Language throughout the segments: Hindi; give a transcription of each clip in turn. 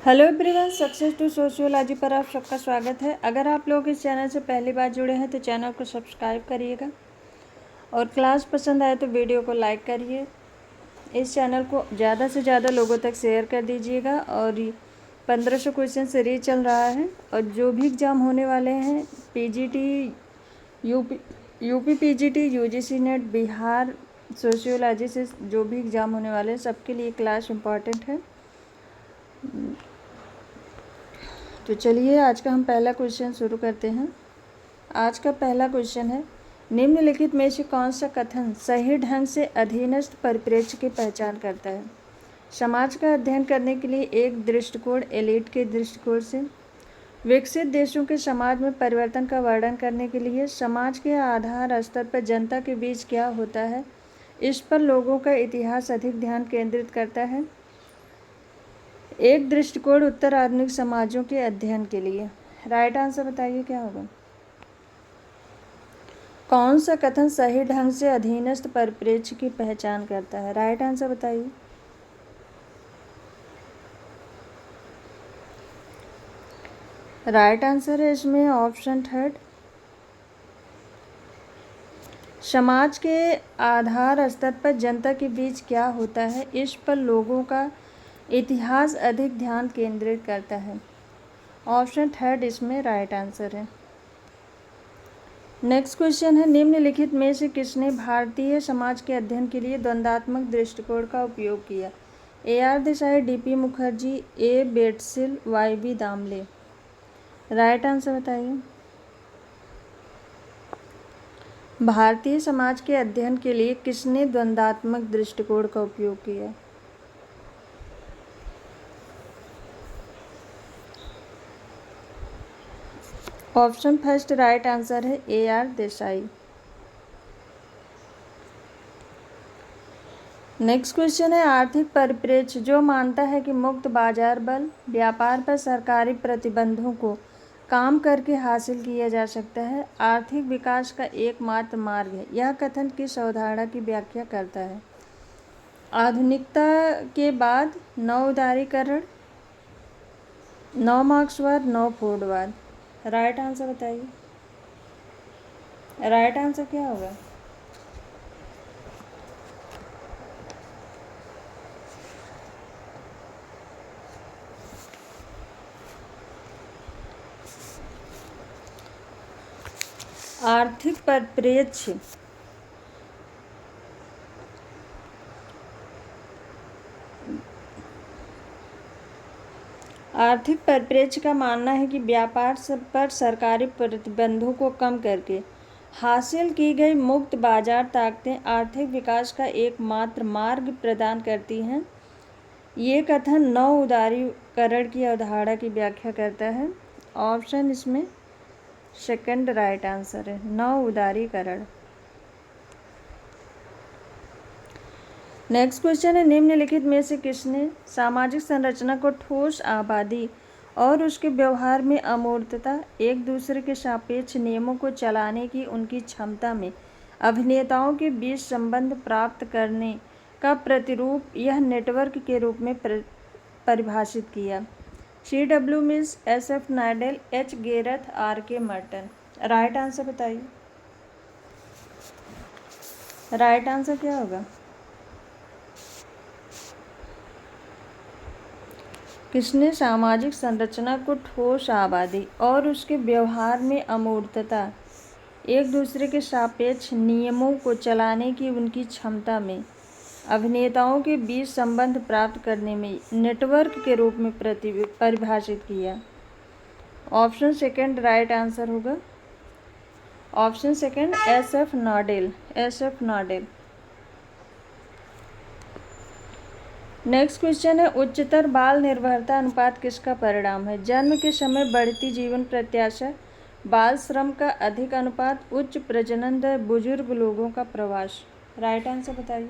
Hello everyone, success to sociology पर आप सबका स्वागत है। अगर आप लोग इस चैनल से पहली बार जुड़े हैं तो चैनल को सब्सक्राइब करिएगा और क्लास पसंद आए तो वीडियो को लाइक करिए। इस चैनल को ज़्यादा से ज़्यादा लोगों तक शेयर कर दीजिएगा। और 1500 क्वेश्चन सीरीज चल रहा है और जो भी एग्ज़ाम होने वाले हैं PGT, UP PGT, UGC net, Bihar sociology से जो भी एग्ज़ाम होने वाले हैं सबके लिए क्लास इम्पॉर्टेंट है। तो चलिए आज का हम पहला क्वेश्चन शुरू करते हैं। आज का पहला क्वेश्चन है, निम्नलिखित में से कौन सा कथन सही ढंग से अधीनस्थ परिप्रेक्ष्य की पहचान करता है? समाज का अध्ययन करने के लिए एक दृष्टिकोण एलीट के दृष्टिकोण से, विकसित देशों के समाज में परिवर्तन का वर्णन करने के लिए समाज के आधार स्तर पर जनता के बीच क्या होता है, इस पर लोगों का इतिहास अधिक ध्यान केंद्रित करता है। एक दृष्टिकोण उत्तर आधुनिक समाजों के अध्ययन के लिए। राइट आंसर बताइए क्या होगा। कौन सा कथन सही ढंग से अधीनस्थ परिप्रेक्ष्य की पहचान करता है? राइट आंसर बताइए। राइट आंसर है इसमें ऑप्शन थर्ड, समाज के आधार स्तर पर जनता के बीच क्या होता है, इस पर लोगों का इतिहास अधिक ध्यान केंद्रित करता है। ऑप्शन थर्ड इसमें राइट आंसर है। नेक्स्ट क्वेश्चन है, निम्नलिखित में से किसने भारतीय समाज के अध्ययन के लिए द्वंद्वात्मक दृष्टिकोण का उपयोग किया? AR Desai, DP Mukherjee, A बेटसिल, YB Damle. Right answer बताइए। भारतीय समाज के अध्ययन के लिए किसने द्वंद्वात्मक दृष्टिकोण का उपयोग किया? ऑप्शन फर्स्ट राइट आंसर है AR देसाई। नेक्स्ट क्वेश्चन है, आर्थिक परिप्रेक्ष्य जो मानता है कि मुक्त बाजार बल व्यापार पर सरकारी प्रतिबंधों को काम करके हासिल किया जा सकता है, आर्थिक विकास का एकमात्र मार्ग है, यह कथन किस अवधारणा की व्याख्या करता है? आधुनिकता के बाद नव उदारीकरण, नव मार्क्सवाद, नव फोर्डवाद। राइट आंसर बताइए। राइट आंसर क्या होगा? आर्थिक परिप्रेक्ष्य आर्थिक परिप्रेक्ष्य का मानना है कि व्यापार पर सरकारी प्रतिबंधों को कम करके हासिल की गई मुक्त बाजार ताकतें आर्थिक विकास का एकमात्र मार्ग प्रदान करती हैं। ये कथन नव उदारीकरण की अवधारणा की व्याख्या करता है। ऑप्शन इसमें सेकंड राइट आंसर है, नव उदारीकरण। नेक्स्ट क्वेश्चन है, निम्नलिखित में से किसने सामाजिक संरचना को ठोस आबादी और उसके व्यवहार में अमूर्तता, एक दूसरे के सापेक्ष नियमों को चलाने की उनकी क्षमता में अभिनेताओं के बीच संबंध प्राप्त करने का प्रतिरूप यह नेटवर्क के रूप में परिभाषित किया? CW mills, SF नाइडेल, H गेरथ, RK Merton. Right answer बताइए। राइट आंसर क्या होगा? किसने सामाजिक संरचना को ठोस आबादी और उसके व्यवहार में अमूर्तता, एक दूसरे के सापेक्ष नियमों को चलाने की उनकी क्षमता में अभिनेताओं के बीच संबंध प्राप्त करने में नेटवर्क के रूप में परिभाषित किया? ऑप्शन सेकंड राइट आंसर होगा। Option second SF Nadel, SF Nadel. Next question है, उच्चतर बाल निर्भरता अनुपात किसका परिणाम है? जन्म के समय बढ़ती जीवन प्रत्याशा, बाल श्रम का अधिक अनुपात, उच्च प्रजनन दर, बुजुर्ग लोगों का प्रवास। राइट आंसर बताइए।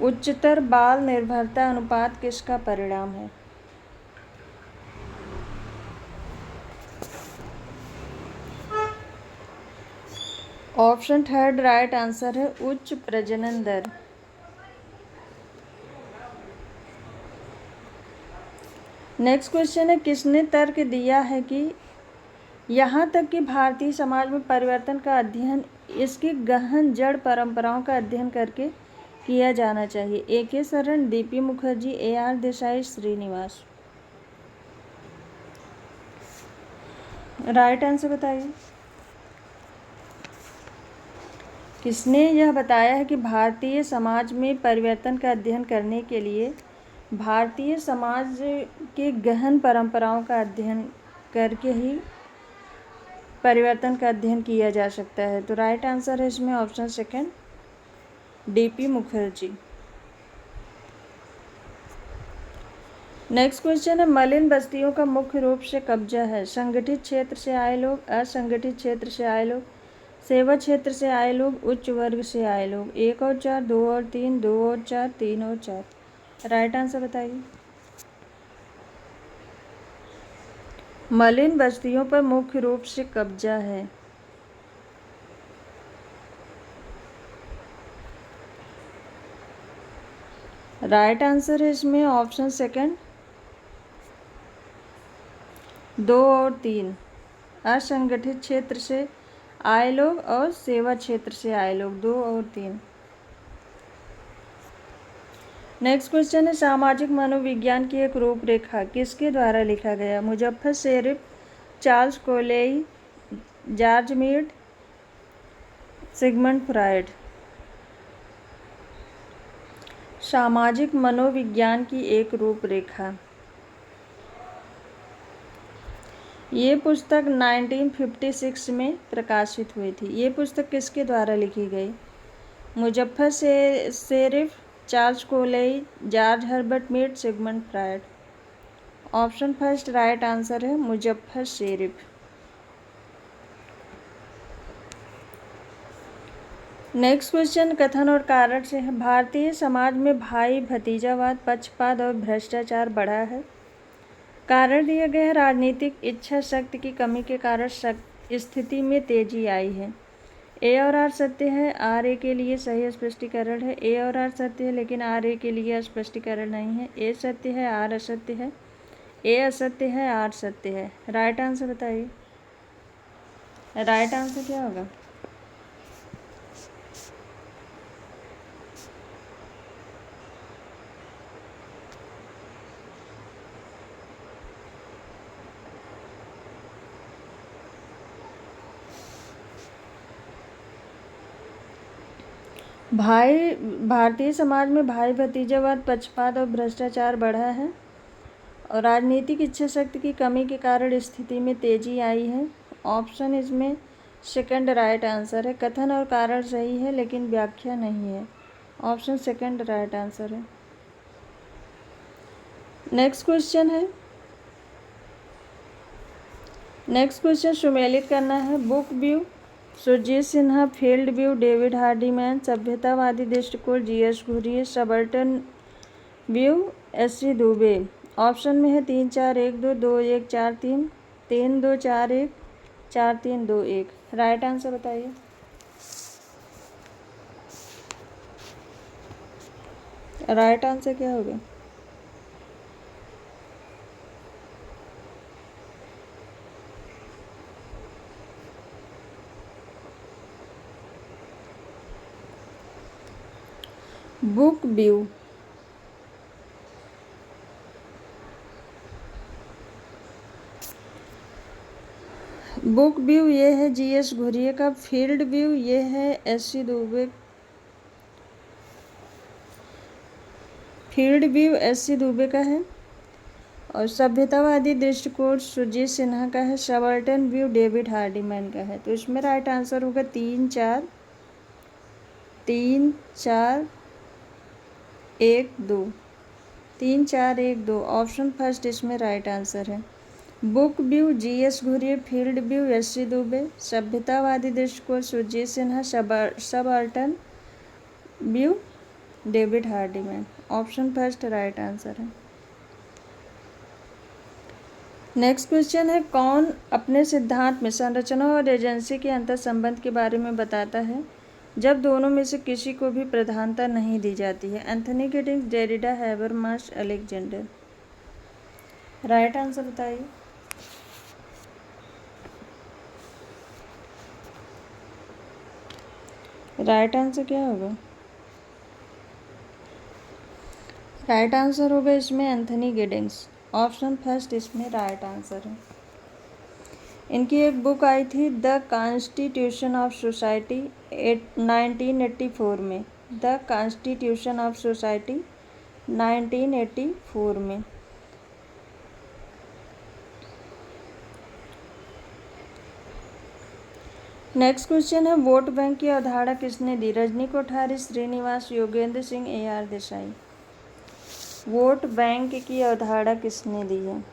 उच्चतर बाल निर्भरता अनुपात किसका परिणाम है? ऑप्शन थर्ड राइट आंसर है, उच्च प्रजनन दर। नेक्स्ट क्वेश्चन है, किसने तर्क दिया है कि यहाँ तक कि भारतीय समाज में परिवर्तन का अध्ययन इसकी गहन जड़ परंपराओं का अध्ययन करके किया जाना चाहिए? A.K. Sharan, D.P. Mukherjee, A.R. Desai, Srinivas. Right answer बताइए। किसने यह बताया है कि भारतीय समाज में परिवर्तन का अध्ययन करने के लिए भारतीय समाज के गहन परंपराओं का अध्ययन करके ही परिवर्तन का अध्ययन किया जा सकता है? तो राइट आंसर है इसमें option second, D.P. Mukherjee. Next question है, मलिन बस्तियों का मुख्य रूप से कब्जा है? संगठित क्षेत्र से आए लोग, असंगठित क्षेत्र से आए लोग, सेवा क्षेत्र से आए लोग, उच्च वर्ग से आए लोग। 1 और 4, 2 और 3, 2 और 4, 3 और 4। राइट आंसर बताइए। मलिन बस्तियों पर मुख्य रूप से कब्जा है। राइट आंसर है इसमें ऑप्शन सेकंड, 2 और 3। असंगठित क्षेत्र से आए लोग और सेवा क्षेत्र से आए लोग, 2 और 3। नेक्स्ट क्वेश्चन है, सामाजिक मनोविज्ञान की एक रूपरेखा किसके द्वारा लिखा गया? Muzafer Sherif, Charles Cooley, George Mead, Sigmund Freud. सामाजिक मनोविज्ञान की एक रूपरेखा, ये पुस्तक 1956 में प्रकाशित हुई थी। ये पुस्तक किसके द्वारा लिखी गई? Muzafer Sherif, Charles Cooley, George Herbert Mead, Sigmund Freud. Option first right answer है मुजफ्फर शेरिफ। नेक्स्ट क्वेश्चन कथन और कारण से है, भारतीय समाज में भाई भतीजावाद, पक्षपात और भ्रष्टाचार बढ़ा है। कारण दिया गया है, राजनीतिक इच्छा शक्ति की कमी के कारण स्थिति में तेजी आई है। ए और आर सत्य है, आर ए के लिए सही स्पष्टीकरण है। ए और आर सत्य है लेकिन आर ए के लिए स्पष्टीकरण नहीं है। ए सत्य है, आर असत्य है। ए असत्य है, आर सत्य है। राइट आंसर बताइए। राइट आंसर क्या होगा? भारतीय समाज में भाई भतीजावाद, पक्षपात और भ्रष्टाचार बढ़ा है और राजनीतिक इच्छा शक्ति की कमी के कारण स्थिति में तेजी आई है। ऑप्शन इसमें सेकंड राइट आंसर है। कथन और कारण सही है लेकिन व्याख्या नहीं है। ऑप्शन सेकंड राइट आंसर है। नेक्स्ट क्वेश्चन सुमेलित करना है। Book view, Surajit Sinha, field view, David Hardiman, सभ्यतावादी दृष्टिकोण, GS Ghurye, subaltern view, SC. Dube. Option में है 3 4 1 2 2 1 4 3 3 2 4 1 4 3 2 1। राइट आंसर बताइए। राइट आंसर क्या होगा? Book view. बुक व्यू ये है जीएस घुरिये का। फील्ड व्यू ये है SC. Dubey. Field view SC. Dubey का है और सभ्यतावादी दृष्टिकोण सुरजीत सिन्हा का है। सबल्टन व्यू डेविड हार्डीमैन का है। तो इसमें राइट आंसर होगा 3 4 3 4 1 2 3 4 1 2। ऑप्शन फर्स्ट इसमें राइट आंसर है। Book view GS Ghurye, field view SC. Dube, सभ्यतावादी दृष्टिकोण Surajit Sinha, subaltern view David Hardiman. Option first right answer है। नेक्स्ट क्वेश्चन है, कौन अपने सिद्धांत में संरचना और एजेंसी के अंतर संबंध के बारे में बताता है जब दोनों में से किसी को भी प्रधानता नहीं दी जाती है? Anthony Giddings, Derrida, Habermas, Alexander. Right answer बताइए। राइट आंसर क्या होगा? राइट आंसर होगा इसमें एंथनी गिडिंग्स। ऑप्शन फर्स्ट इसमें राइट आंसर है। इनकी एक बुक आई थी द कॉन्स्टिट्यूशन ऑफ सोसाइटी 1984 में। द कॉन्स्टिट्यूशन ऑफ सोसाइटी 1984 में। नेक्स्ट क्वेश्चन है वोट बैंक की अवधारणा किसने दी? Rajni Kothari, Srinivas, Yogendra Singh, AR Desai. Vote bank की अवधारणा किसने दी है?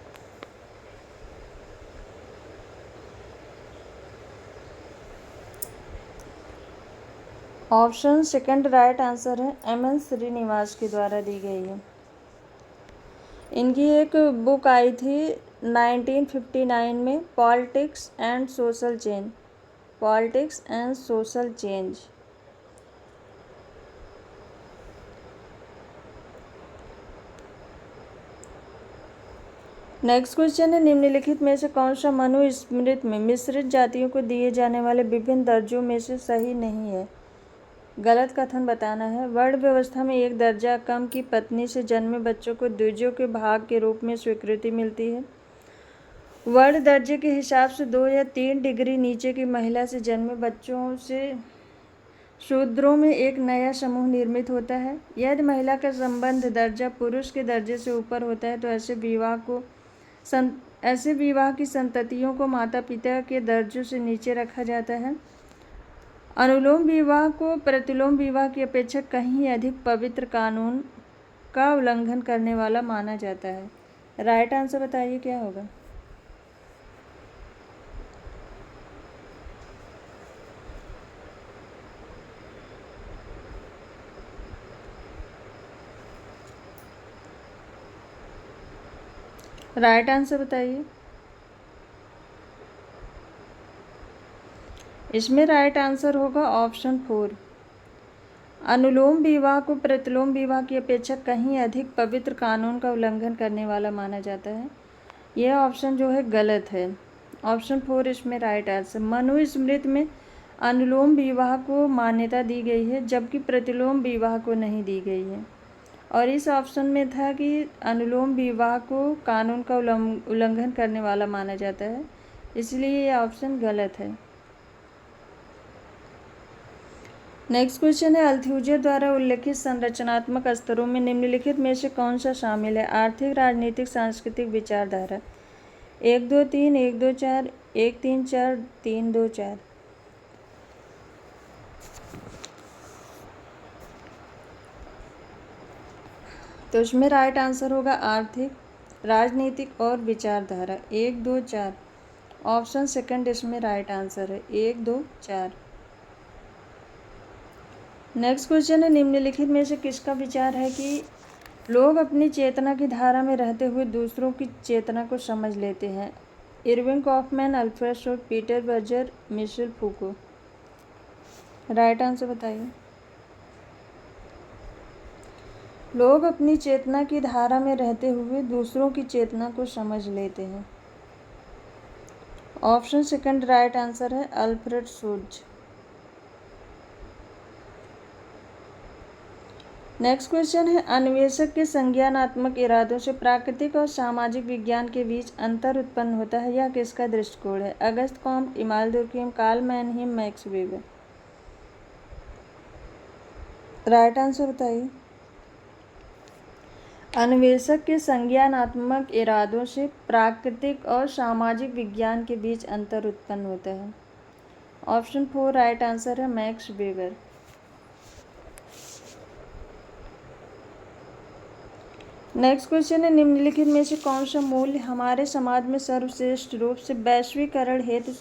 ऑप्शन सेकंड राइट आंसर है, MN श्रीनिवास के द्वारा दी गई है। इनकी एक बुक आई थी 1959 में, politics and social change. Politics and social change. Next question है निम्नलिखित में से कौन सा मनुस्मृति में मिश्रित जातियों को दिए जाने वाले विभिन्न दर्जों में से सही नहीं है? गलत कथन बताना है। वर्ण व्यवस्था में एक दर्जा कम की पत्नी से जन्मे बच्चों को द्विजों के भाग के रूप में स्वीकृति मिलती है। वर्ण दर्जे के हिसाब से 2 या 3 डिग्री नीचे की महिला से जन्मे बच्चों से शूद्रों में एक नया समूह निर्मित होता है। यदि महिला का संबंध दर्जा पुरुष के दर्जे से ऊपर होता है तो ऐसे विवाह की संततियों को माता पिता के दर्जों से नीचे रखा जाता है। अनुलोम विवाह को प्रतिलोम विवाह की अपेक्षा कहीं अधिक पवित्र कानून का उल्लंघन करने वाला माना जाता है। राइट आंसर बताइए क्या होगा? राइट आंसर बताइए। इसमें राइट आंसर होगा ऑप्शन 4। अनुलोम विवाह को प्रतिलोम विवाह की अपेक्षा कहीं अधिक पवित्र कानून का उल्लंघन करने वाला माना जाता है। यह ऑप्शन जो है गलत है। ऑप्शन 4 इसमें राइट आंसर। मनुस्मृति में अनुलोम विवाह को मान्यता दी गई है जबकि प्रतिलोम विवाह को नहीं दी गई है। और इस ऑप्शन में था कि अनुलोम विवाह को कानून का उल्लंघन करने वाला माना जाता है, इसलिए ये ऑप्शन गलत है। नेक्स्ट क्वेश्चन है अल्थ्यूजर द्वारा उल्लेखित संरचनात्मक स्तरों में निम्नलिखित में से कौन सा शामिल है? आर्थिक, राजनीतिक, सांस्कृतिक, विचारधारा। 1 2 3 1 2 4 1 3 4 3 2 4। तो इसमें राइट आंसर होगा आर्थिक, राजनीतिक और विचारधारा। 1 2 4। ऑप्शन सेकंड इसमें राइट आंसर है। 1 2 4। नेक्स्ट क्वेश्चन है निम्नलिखित में से किसका विचार है कि लोग अपनी चेतना की धारा में रहते हुए दूसरों की चेतना को समझ लेते हैं? Erving Goffman, Alfred Schutz, Peter Berger, Michel Foucault. Right answer बताइए। लोग अपनी चेतना की धारा में रहते हुए दूसरों की चेतना को समझ लेते हैं। ऑप्शन सेकंड राइट आंसर है, अल्फ्रेड शोड। नेक्स्ट क्वेश्चन है अन्वेषक के संज्ञानात्मक इरादों से प्राकृतिक और सामाजिक विज्ञान के बीच अंतर उत्पन्न होता है, यह किसका दृष्टिकोण है? Auguste Comte, Emile Durkheim, Karl Mannheim, Max Weber. Right answer बताइए। अन्वेषक के संज्ञानात्मक इरादों से प्राकृतिक और सामाजिक विज्ञान के बीच अंतर उत्पन्न होता है। ऑप्शन 4 राइट आंसर है, मैक्स वेबर। नेक्स्ट क्वेश्चन है निम्नलिखित में से कौन सा मूल्य हमारे समाज में सर्वश्रेष्ठ रूप से वैश्वीकरण हेतु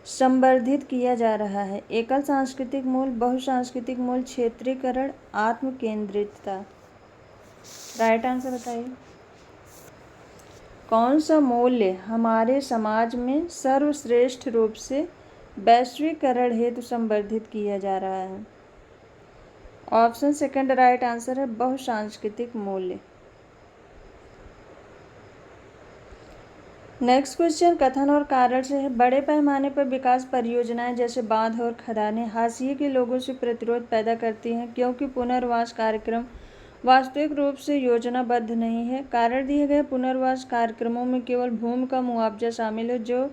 संवर्धित किया जा रहा है? एकल सांस्कृतिक मूल्य, बहुसांस्कृतिक मूल्य, क्षेत्रीकरण, आत्म केंद्रितता। राइट आंसर बताइए। कौन सा मूल्य हमारे समाज में सर्वश्रेष्ठ रूप से वैश्वीकरण हेतु संवर्धित किया जा रहा है? ऑप्शन सेकंड राइट आंसर है, बहुसांस्कृतिक मूल्य। नेक्स्ट क्वेश्चन कथन और कारण से है। बड़े पैमाने पर विकास परियोजनाएं जैसे बांध और खदानें हाशिए के लोगों से प्रतिरोध पैदा करती हैं क्योंकि पुनर्वास कार्यक्रम वास्तविक रूप से योजनाबद्ध नहीं है। कारण दिए गए पुनर्वास कार्यक्रमों में केवल भूमि का मुआवजा शामिल है जो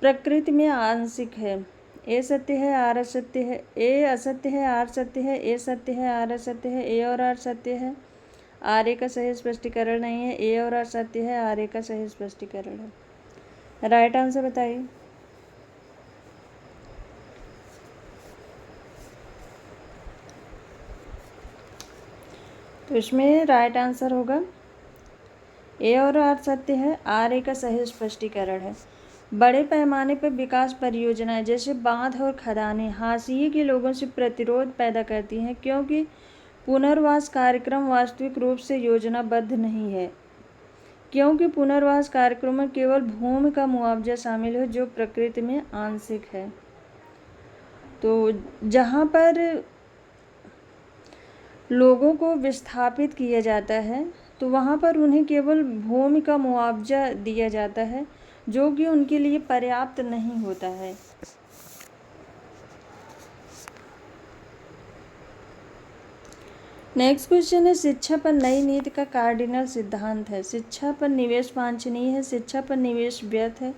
प्रकृति में आंशिक है। ए सत्य है, आर असत्य है। ए असत्य है, आर सत्य है। ए सत्य है, आर असत्य है। ए और आर सत्य है, आर ए का सही स्पष्टीकरण नहीं है। ए और आर सत्य है, आर ए का सही स्पष्टीकरण है। राइट आंसर बताइए। तो इसमें राइट आंसर होगा ए और आर सत्य है, आर ए का सही स्पष्टीकरण है। बड़े पैमाने पर विकास परियोजनाएं जैसे बांध और खदानें हाशिए के लोगों से प्रतिरोध पैदा करती हैं क्योंकि पुनर्वास कार्यक्रम वास्तविक रूप से योजनाबद्ध नहीं है। क्योंकि पुनर्वास कार्यक्रम में केवल भूमि का मुआवजा शामिल है जो प्रकृति में आंशिक है। तो जहाँ पर लोगों को विस्थापित किया जाता है तो वहाँ पर उन्हें केवल भूमि का मुआवजा दिया जाता है जो कि उनके लिए पर्याप्त नहीं होता है। नेक्स्ट क्वेश्चन है शिक्षा पर नई नीति का कार्डिनल सिद्धांत है। शिक्षा पर निवेश वांछनीय है, शिक्षा पर निवेश व्यर्थ है,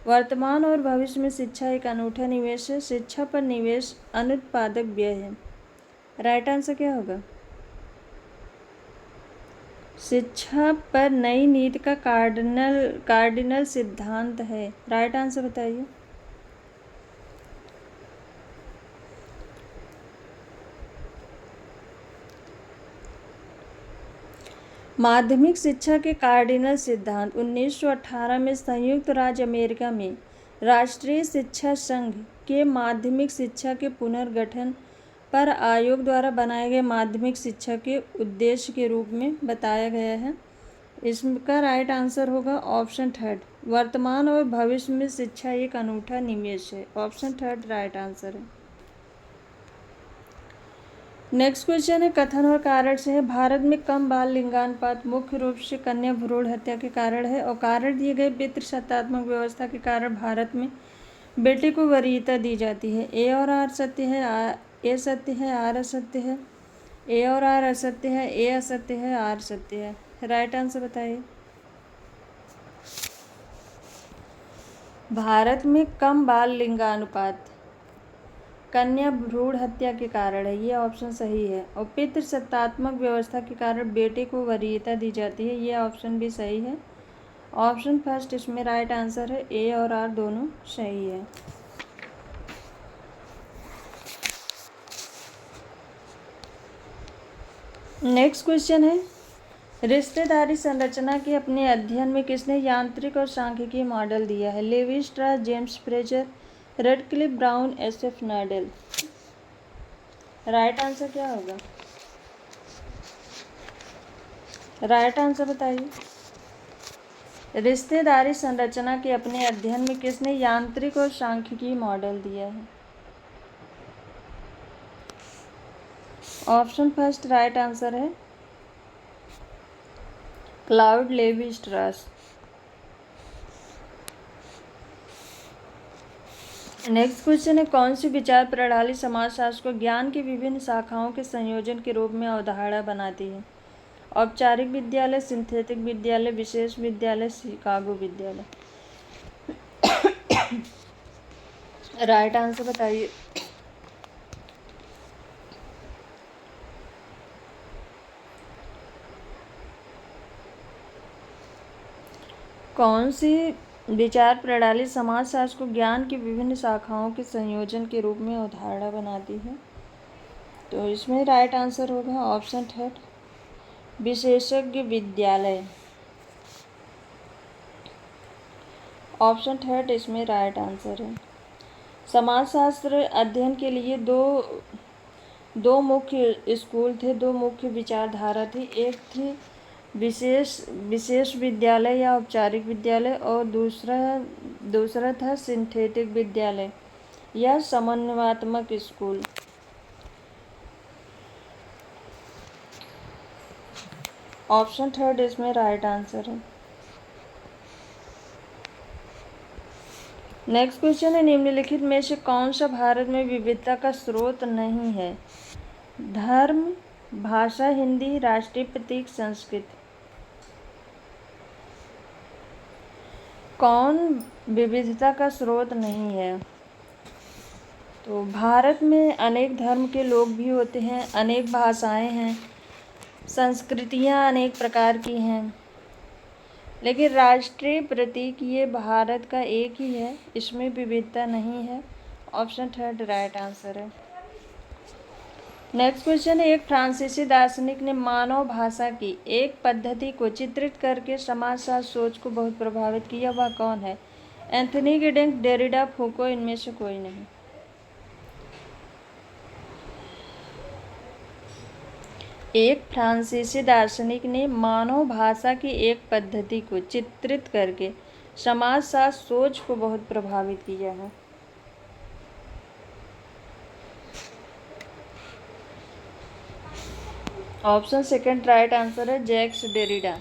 वर्तमान और भविष्य में शिक्षा एक अनूठा निवेश है, शिक्षा पर निवेश अनुत्पादक व्यय है। राइट आंसर क्या होगा? शिक्षा पर नई नीति का कार्डिनल सिद्धांत है। राइट आंसर बताइए। माध्यमिक शिक्षा के कार्डिनल सिद्धांत 1918 में संयुक्त राज्य अमेरिका में राष्ट्रीय शिक्षा संघ के माध्यमिक शिक्षा के पुनर्गठन पर आयोग द्वारा बनाए गए माध्यमिक शिक्षा के उद्देश्य के रूप में बताया गया है। इसका राइट आंसर होगा ऑप्शन थर्ड, वर्तमान और भविष्य में शिक्षा एक अनूठा निवेश है। ऑप्शन थर्ड राइट आंसर है। नेक्स्ट क्वेश्चन है कथन और कारण से है। भारत में कम बाल लिंगानुपात मुख्य रूप से कन्या भ्रूण हत्या के कारण है और कारण दिए गए पितृसत्तात्मक व्यवस्था के कारण भारत में बेटे को वरीयता दी जाती है। ए और आर सत्य है, ए सत्य है, आर असत्य है। ए और आर असत्य है, ए असत्य है, आर सत्य है। राइट आंसर बताइए। भारत में कम बाल लिंगानुपात कन्या भ्रूण हत्या के कारण है, ये ऑप्शन सही है। और पितृसत्तात्मक व्यवस्था के कारण बेटे को वरीयता दी जाती है, ये ऑप्शन भी सही है। ऑप्शन फर्स्ट इसमें राइट आंसर है। ए और आर दोनों सही है। नेक्स्ट क्वेश्चन है रिश्तेदारी संरचना के अपने अध्ययन में किसने यांत्रिक और सांख्यिकीय मॉडल दिया है? Levi Strauss, James Frazer, Radcliffe Brown, SF Nadel. Right answer क्या होगा? राइट आंसर बताइए। रिश्तेदारी संरचना के अपने अध्ययन में किसने यांत्रिक और सांख्यिकीय मॉडल दिया है? ऑप्शन फर्स्ट राइट आंसर है क्लाउड लेवी स्ट्रास। नेक्स्ट क्वेश्चन है कौन सी विचार प्रणाली समाजशास्त्र को ज्ञान की विभिन्न शाखाओं के संयोजन के रूप में अवधारणा बनाती है? औपचारिक विद्यालय, सिंथेटिक विद्यालय, विशेष विद्यालय, शिकागो विद्यालय। राइट आंसर बताइए। कौन सी विचार प्रणाली समाजशास्त्र को ज्ञान की विभिन्न शाखाओं के संयोजन के रूप में अवधारणा बनाती है? तो इसमें राइट आंसर होगा ऑप्शन थर्ड, विशेषज्ञ विद्यालय। ऑप्शन थर्ड इसमें राइट आंसर है। समाजशास्त्र अध्ययन के लिए दो मुख्य स्कूल थे, दो मुख्य विचारधारा थी। एक थी विशेष विद्यालय या औपचारिक विद्यालय और दूसरा था सिंथेटिक विद्यालय या समन्वयात्मक स्कूल। ऑप्शन थर्ड इसमें राइट आंसर है। नेक्स्ट क्वेश्चन है, निम्नलिखित में से कौन सा भारत में विविधता का स्रोत नहीं है? धर्म, भाषा, हिंदी, राष्ट्रीय प्रतीक, संस्कृत। कौन विविधता का स्रोत नहीं है? तो भारत में अनेक धर्म के लोग भी होते हैं, अनेक भाषाएं हैं, संस्कृतियां अनेक प्रकार की हैं, लेकिन राष्ट्रीय प्रतीक ये भारत का एक ही है, इसमें विविधता नहीं है। ऑप्शन थर्ड राइट आंसर है। नेक्स्ट क्वेश्चन है, एक फ्रांसीसी दार्शनिक ने मानव भाषा की एक पद्धति को चित्रित करके समाजशास्त्र सोच को बहुत प्रभावित किया, वह कौन है? एंथनी गिडिंग, डेरिडा, फूको, इनमें से कोई नहीं। एक फ्रांसीसी दार्शनिक ने मानव भाषा की एक पद्धति को चित्रित करके समाजशास्त्र सोच को बहुत प्रभावित किया है। ऑप्शन सेकंड राइट आंसर है, जैक्स डेरिडा।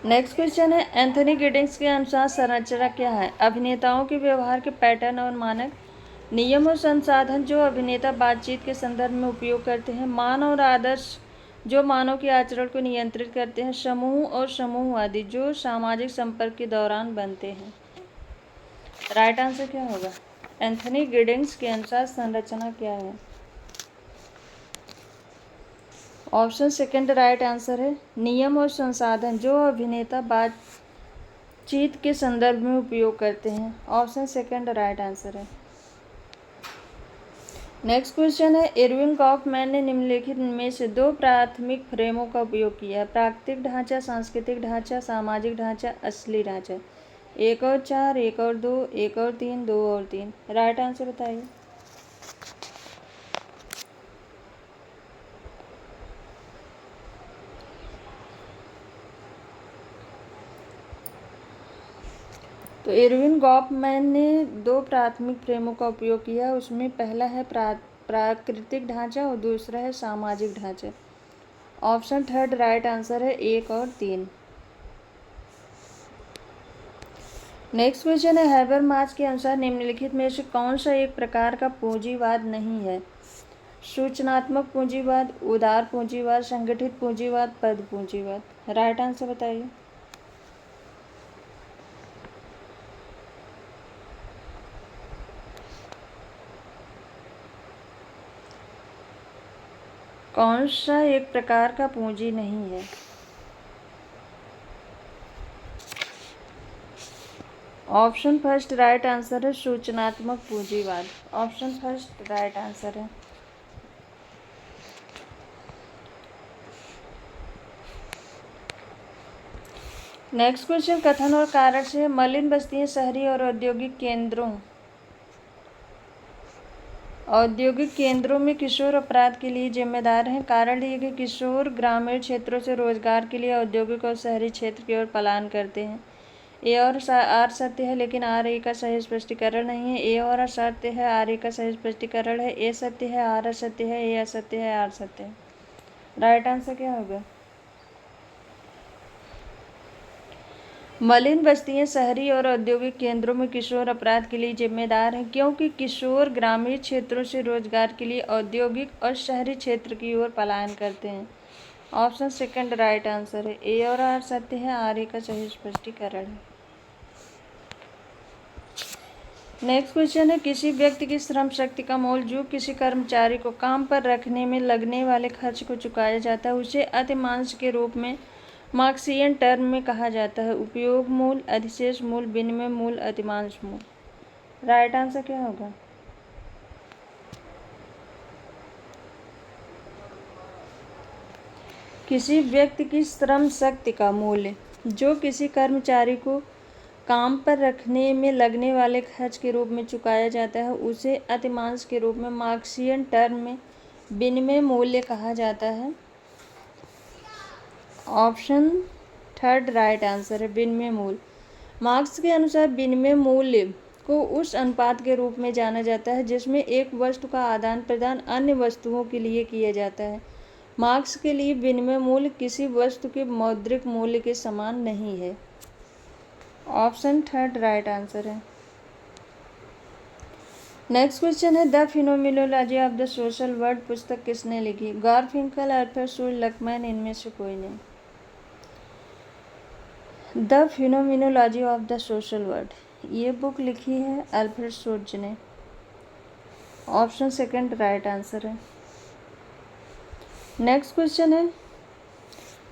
नेक्स्ट क्वेश्चन है, एंथनी गिडिंग्स के अनुसार संरचना क्या है? अभिनेताओं के व्यवहार के पैटर्न और मानक, नियम और संसाधन जो अभिनेता बातचीत के संदर्भ में उपयोग करते हैं, मान और आदर्श जो मानव के आचरण को नियंत्रित करते हैं, समूह और समूहवादी जो सामाजिक संपर्क के दौरान बनते हैं। राइट आंसर क्या होगा? एंथनी गिडिंग्स के अनुसार संरचना क्या है? ऑप्शन सेकंड राइट आंसर है, नियम और संसाधन जो अभिनेता बातचीत के संदर्भ में उपयोग करते हैं। ऑप्शन सेकंड राइट आंसर है। नेक्स्ट क्वेश्चन है, इरविंग गॉफमैन ने निम्नलिखित में से दो प्राथमिक फ्रेमों का उपयोग किया है? प्राकृतिक ढांचा, सांस्कृतिक ढांचा, सामाजिक ढांचा, असली ढांचा। 1 और 4, 1 और 2, 1 और 3, 2 और 3। राइट आंसर बताइए। तो इरविन गॉफमैन ने दो प्राथमिक फ्रेमों का उपयोग किया, उसमें पहला है प्राकृतिक ढांचा और दूसरा है सामाजिक ढांचा। ऑप्शन थर्ड राइट आंसर है, 1 और 3। नेक्स्ट क्वेश्चन है, हैबरमास के अनुसार निम्नलिखित में से कौन सा एक प्रकार का पूंजीवाद नहीं है? सूचनात्मक पूंजीवाद, उदार पूंजीवाद, संगठित पूंजीवाद, पद पूंजीवाद। राइट आंसर बताइए। कौन सा एक प्रकार का पूंजी नहीं है? ऑप्शन फर्स्ट राइट आंसर है, सूचनात्मक पूंजीवाद। ऑप्शन फर्स्ट राइट आंसर है। नेक्स्ट क्वेश्चन, कथन और कारण से मलिन बस्तियां शहरी और औद्योगिक केंद्रों में किशोर अपराध के लिए जिम्मेदार हैं। कारण ये कि किशोर ग्रामीण क्षेत्रों से रोजगार के लिए औद्योगिक और शहरी क्षेत्र की ओर पलायन करते हैं। ए और आर सत्य है, लेकिन आर ए का सही स्पष्टीकरण नहीं है। ए और असत्य है, आर ए का सही स्पष्टीकरण है। ए सत्य है, आर असत्य है, ए असत्य है, आर सत्य है। राइट आंसर क्या होगा? मलिन बस्तियां शहरी और औद्योगिक केंद्रों में किशोर अपराध के लिए जिम्मेदार हैं, क्योंकि किशोर ग्रामीण क्षेत्रों से रोजगार के लिए औद्योगिक और शहरी क्षेत्र की ओर पलायन करते हैं। ऑप्शन सेकंड राइट आंसर है। ए और आर सत्य है, आर ए का सही स्पष्टीकरण है। नेक्स्ट क्वेश्चन है, किसी व्यक्ति की श्रम शक्ति का मोल जो किसी कर्मचारी को काम पर रखने में लगने वाले खर्च को चुकाया जाता है, उसे अतिमांश के रूप में मार्क्सियन टर्म में कहा जाता है। उपयोग मूल, अधिशेष मूल, विनिमय मूल, अतिमांश मूल। राइट आंसर क्या होगा? किसी व्यक्ति की श्रम शक्ति का मूल्य जो किसी कर्मचारी को काम पर रखने में लगने वाले खर्च के रूप में चुकाया जाता है, उसे अतिमांश के रूप में मार्क्सियन टर्म में विनिमय मूल्य कहा जाता है। ऑप्शन थर्ड राइट आंसर है, विनिमय मूल्य। मार्क्स के अनुसार विनिमय मूल्य को उस अनुपात के रूप में जाना जाता है जिसमें एक वस्तु का आदान प्रदान अन्य वस्तुओं के लिए किया जाता है। मार्क्स के लिए विनिमय मूल्य किसी वस्तु के मौद्रिक मूल्य के समान नहीं है। ऑप्शन थर्ड राइट आंसर है। नेक्स्ट क्वेश्चन है the phenomenology of the social word पुस्तक किसने लिखी? गारफिंकल, अल्फ्रेड शोड, लकमैन, इनमें से कोई नहीं। The phenomenology of the social word ये बुक लिखी है अल्फ्रेड शोड ने। ऑप्शन सेकंड राइट आंसर है। नेक्स्ट क्वेश्चन है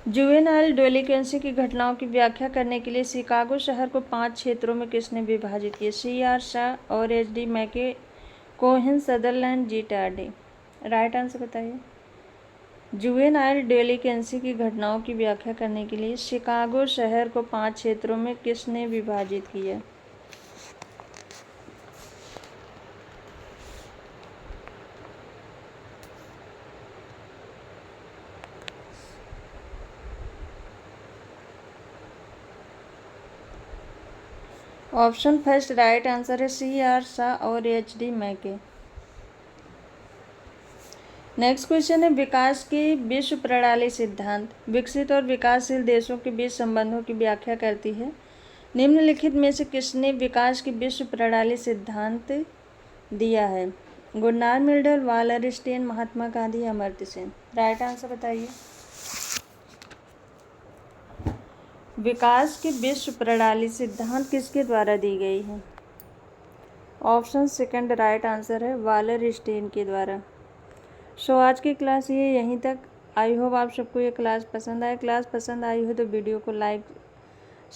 जुवेनाइल डेलिकेंसी की घटनाओं की व्याख्या करने के लिए शिकागो शहर को 5 क्षेत्रों में किसने विभाजित किया? C.R. शाह और H.D. मैके, कोहेन, सदरलैंड, जी टार्डी। राइट आंसर बताइए। जुवेनाइल डेलिकेंसी की घटनाओं की व्याख्या करने के लिए शिकागो शहर को 5 क्षेत्रों में किसने विभाजित किया? ऑप्शन फर्स्ट राइट आंसर है C.R. शाह और H.D. मैके। नेक्स्ट क्वेश्चन है विकास की विश्व प्रणाली सिद्धांत विकसित और विकासशील देशों के बीच संबंधों की व्याख्या करती है। निम्नलिखित में से किसने विकास की विश्व प्रणाली सिद्धांत दिया है? गुरनार मिल्डर, वालरस्टेन, महात्मा गांधी, अमर्त्य सेन। राइट आंसर बताइए। विकास की विश्व प्रणाली सिद्धांत किसके द्वारा दी गई है? ऑप्शन सेकंड राइट आंसर है वालरस्टेन के द्वारा। सो आज की क्लास ये यहीं तक। आई होप आप सबको ये क्लास पसंद आए। क्लास पसंद आई हो तो वीडियो को लाइक,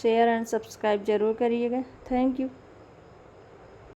शेयर एंड सब्सक्राइब जरूर करिएगा। Thank you.